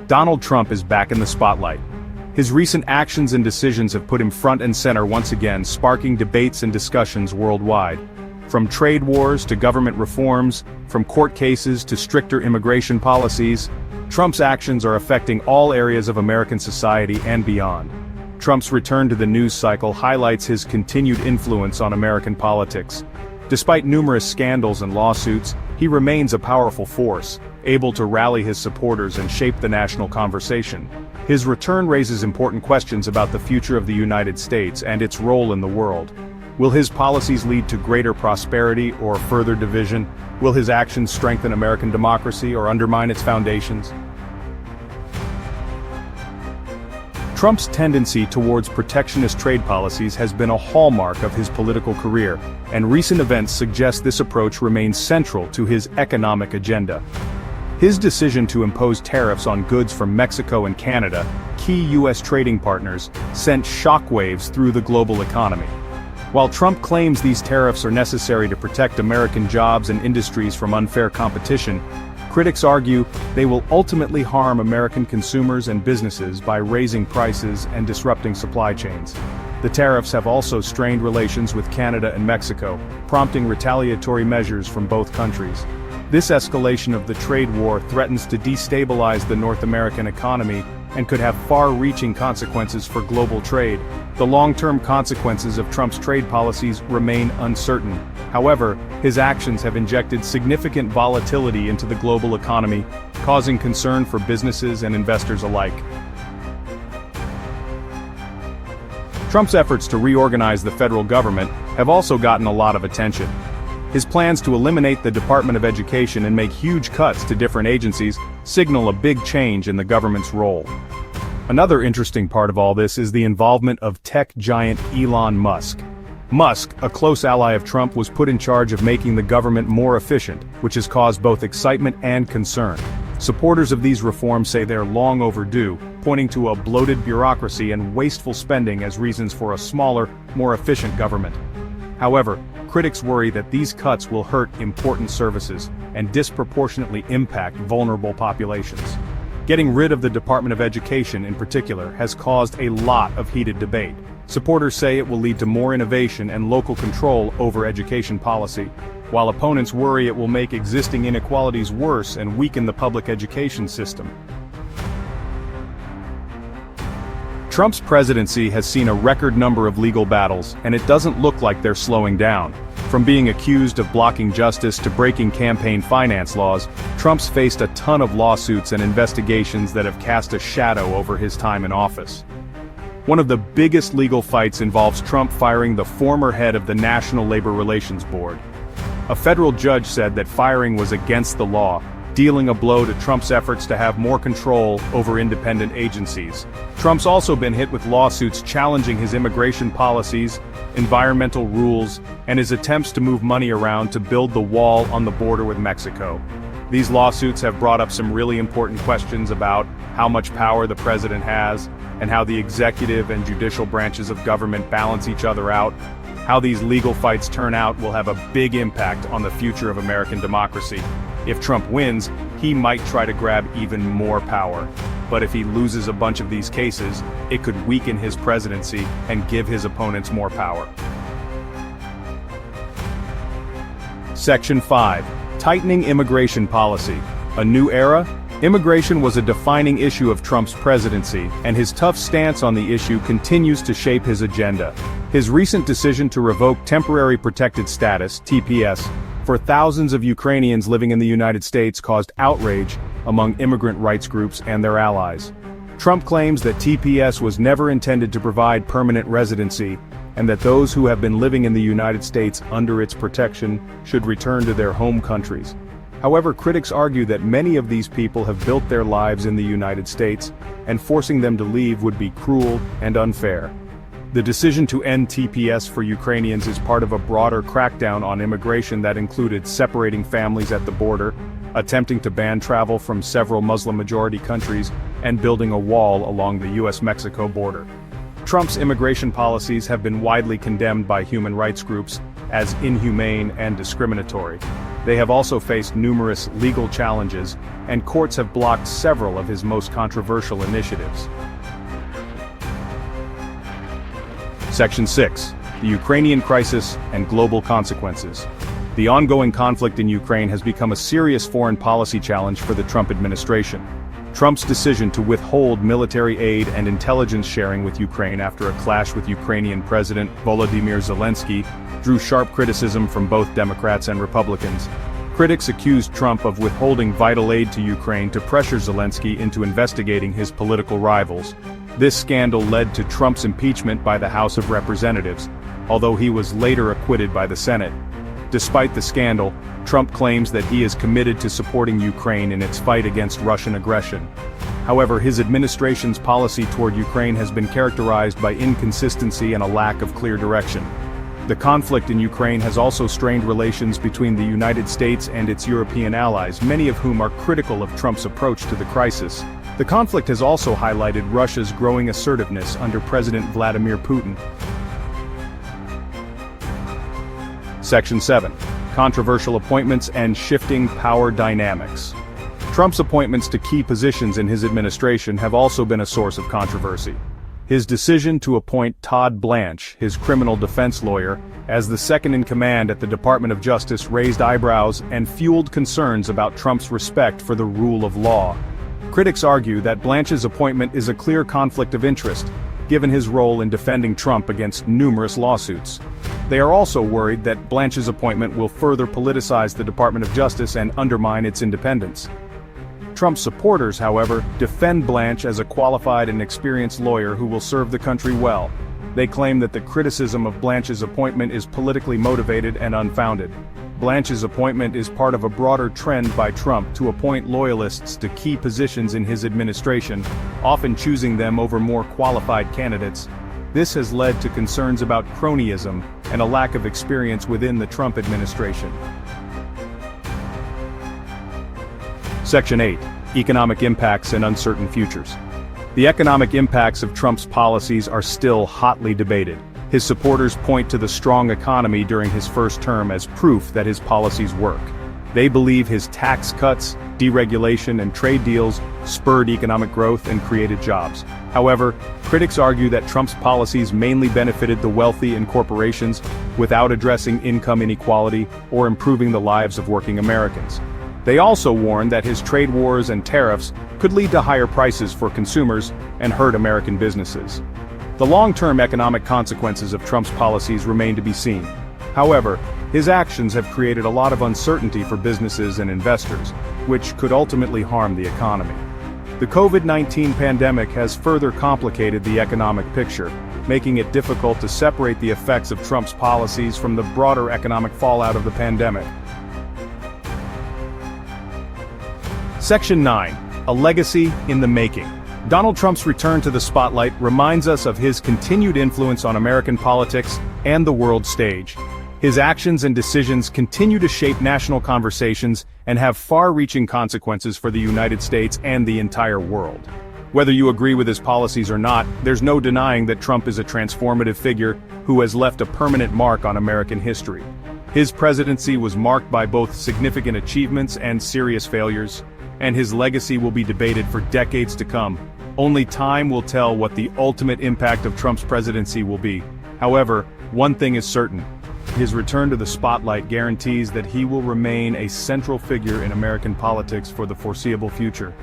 Donald Trump is back in the spotlight. His recent actions and decisions have put him front and center once again, sparking debates and discussions worldwide. From trade wars to government reforms, from court cases to stricter immigration policies, Trump's actions are affecting all areas of American society and beyond. Trump's return to the news cycle highlights his continued influence on American politics. Despite numerous scandals and lawsuits, he remains a powerful force, able to rally his supporters and shape the national conversation. His return raises important questions about the future of the United States and its role in the world. Will his policies lead to greater prosperity or further division? Will his actions strengthen American democracy or undermine its foundations? Trump's tendency towards protectionist trade policies has been a hallmark of his political career, and recent events suggest this approach remains central to his economic agenda. His decision to impose tariffs on goods from Mexico and Canada, key U.S. trading partners, sent shockwaves through the global economy. While Trump claims these tariffs are necessary to protect American jobs and industries from unfair competition, critics argue they will ultimately harm American consumers and businesses by raising prices and disrupting supply chains. The tariffs have also strained relations with Canada and Mexico, prompting retaliatory measures from both countries. This escalation of the trade war threatens to destabilize the North American economy and could have far-reaching consequences for global trade. The long-term consequences of Trump's trade policies remain uncertain. However, his actions have injected significant volatility into the global economy, causing concern for businesses and investors alike. Trump's efforts to reorganize the federal government have also gotten a lot of attention. His plans to eliminate the Department of Education and make huge cuts to different agencies signal a big change in the government's role. Another interesting part of all this is the involvement of tech giant Elon Musk. Musk, a close ally of Trump, was put in charge of making the government more efficient, which has caused both excitement and concern. Supporters of these reforms say they're long overdue, pointing to a bloated bureaucracy and wasteful spending as reasons for a smaller, more efficient government. However, critics worry that these cuts will hurt important services and disproportionately impact vulnerable populations. Getting rid of the Department of Education in particular has caused a lot of heated debate. Supporters say it will lead to more innovation and local control over education policy, while opponents worry it will make existing inequalities worse and weaken the public education system. Trump's presidency has seen a record number of legal battles, and it doesn't look like they're slowing down. From being accused of blocking justice to breaking campaign finance laws, Trump's faced a ton of lawsuits and investigations that have cast a shadow over his time in office. One of the biggest legal fights involves Trump firing the former head of the National Labor Relations Board. A federal judge said that firing was against the law, dealing a blow to Trump's efforts to have more control over independent agencies. Trump's also been hit with lawsuits challenging his immigration policies, environmental rules, and his attempts to move money around to build the wall on the border with Mexico. These lawsuits have brought up some really important questions about how much power the president has, and how the executive and judicial branches of government balance each other out. How these legal fights turn out will have a big impact on the future of American democracy. If Trump wins, he might try to grab even more power. But if he loses a bunch of these cases, it could weaken his presidency and give his opponents more power. Section 5. Tightening immigration policy. A new era? Immigration was a defining issue of Trump's presidency, and his tough stance on the issue continues to shape his agenda. His recent decision to revoke Temporary Protected Status, TPS, for thousands of Ukrainians living in the United States caused outrage among immigrant rights groups and their allies. Trump claims that TPS was never intended to provide permanent residency, and that those who have been living in the United States under its protection should return to their home countries. However, critics argue that many of these people have built their lives in the United States, and forcing them to leave would be cruel and unfair. The decision to end TPS for Ukrainians is part of a broader crackdown on immigration that included separating families at the border, attempting to ban travel from several Muslim-majority countries, and building a wall along the US-Mexico border. Trump's immigration policies have been widely condemned by human rights groups as inhumane and discriminatory. They have also faced numerous legal challenges, and courts have blocked several of his most controversial initiatives. Section 6. The Ukrainian Crisis and Global Consequences. The ongoing conflict in Ukraine has become a serious foreign policy challenge for the Trump administration. Trump's decision to withhold military aid and intelligence sharing with Ukraine after a clash with Ukrainian President Volodymyr Zelensky drew sharp criticism from both Democrats and Republicans. Critics accused Trump of withholding vital aid to Ukraine to pressure Zelensky into investigating his political rivals. This scandal led to Trump's impeachment by the House of Representatives, although he was later acquitted by the Senate. Despite the scandal, Trump claims that he is committed to supporting Ukraine in its fight against Russian aggression. However, his administration's policy toward Ukraine has been characterized by inconsistency and a lack of clear direction. The conflict in Ukraine has also strained relations between the United States and its European allies, many of whom are critical of Trump's approach to the crisis. The conflict has also highlighted Russia's growing assertiveness under President Vladimir Putin. Section 7. Controversial appointments and shifting power dynamics. Trump's appointments to key positions in his administration have also been a source of controversy. His decision to appoint Todd Blanche, his criminal defense lawyer, as the second-in-command at the Department of Justice raised eyebrows and fueled concerns about Trump's respect for the rule of law. Critics argue that Blanche's appointment is a clear conflict of interest, given his role in defending Trump against numerous lawsuits. They are also worried that Blanche's appointment will further politicize the Department of Justice and undermine its independence. Trump's supporters, however, defend Blanche as a qualified and experienced lawyer who will serve the country well. They claim that the criticism of Blanche's appointment is politically motivated and unfounded. Blanche's appointment is part of a broader trend by Trump to appoint loyalists to key positions in his administration, often choosing them over more qualified candidates. This has led to concerns about cronyism and a lack of experience within the Trump administration. Section 8. Economic Impacts and Uncertain Futures. The economic impacts of Trump's policies are still hotly debated. His supporters point to the strong economy during his first term as proof that his policies work. They believe his tax cuts, deregulation, and trade deals spurred economic growth and created jobs. However, critics argue that Trump's policies mainly benefited the wealthy and corporations without addressing income inequality or improving the lives of working Americans. They also warn that his trade wars and tariffs could lead to higher prices for consumers and hurt American businesses. The long-term economic consequences of Trump's policies remain to be seen. However, his actions have created a lot of uncertainty for businesses and investors, which could ultimately harm the economy. The COVID-19 pandemic has further complicated the economic picture, making it difficult to separate the effects of Trump's policies from the broader economic fallout of the pandemic. Section 9. A Legacy in the Making. Donald Trump's return to the spotlight reminds us of his continued influence on American politics and the world stage. His actions and decisions continue to shape national conversations and have far-reaching consequences for the United States and the entire world. Whether you agree with his policies or not, there's no denying that Trump is a transformative figure who has left a permanent mark on American history. His presidency was marked by both significant achievements and serious failures, and his legacy will be debated for decades to come. Only time will tell what the ultimate impact of Trump's presidency will be. However, one thing is certain. His return to the spotlight guarantees that he will remain a central figure in American politics for the foreseeable future.